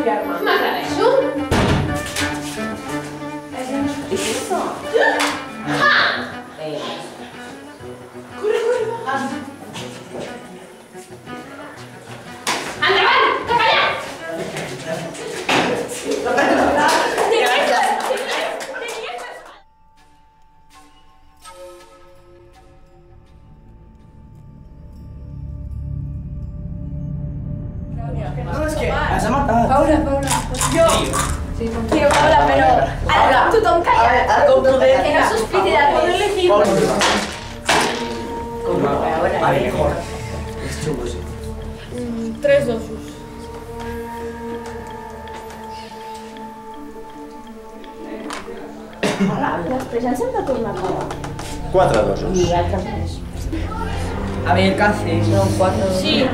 fiar-me. M'agraeixo. I què és això? Corre, corre. Endavant, cap allà. No, és que ens ha matat. Paula. Jo! Sí, Paula, però ara tothom calla. Que no sospiti de res. Vale, mejor. És xungo, sí. 3 dosos. Després ens hem de tornar a acabar. 4 dosos. A ver, ¿qué haces? No, 4. Sí,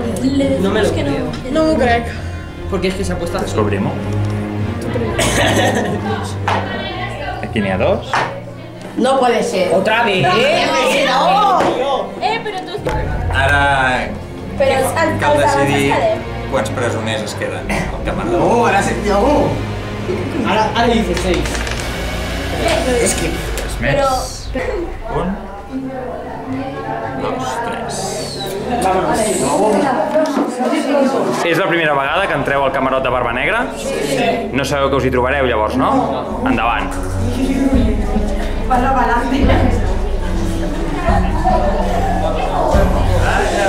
No me lo creo. no m'ho crec. Porque es que se ha puesto así. Descobrimos. Aquí n'hi ha 2. No puede ser. ¡Otra vez! No! Però tu... Ara Però els cal abans decidir ens quedem. quants presoners es queden al camarote. No, ahora se... No. Ahora dice 6. Es que... 3 més. 1, 2, 3. És la primera vegada que entreu al camarot de Barba Negra? No sabeu que us hi trobareu llavors, no? Endavant.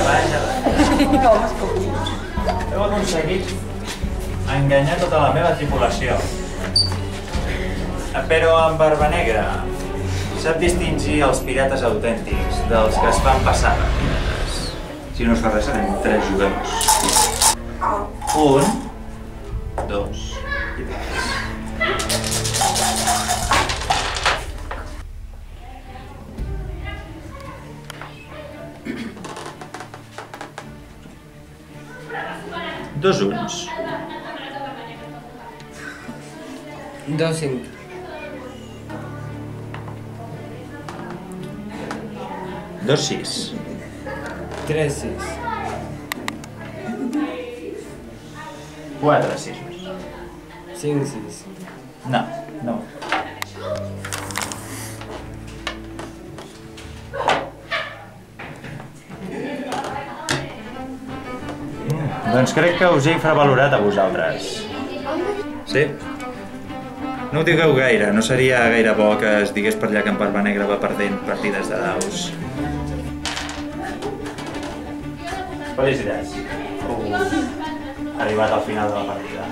Vaja. Heu aconseguit enganyar tota la meva tripulació. Però amb Barba Negra sap distingir els pirates autèntics dels que es fan passar per pirates. Si no us fa res, serem 3 jugadors. 1, 2 i 3. Dos uns. 2 5. 2, 6. 3 6. 4, 6. 5 6. No. Doncs crec que us he infravalorat a vosaltres. Sí? No ho digueu gaire, no seria gaire bo que es digués per allà que en Barba Negra va perdent partides de daus. Felicitats. Arribat al final de la partida.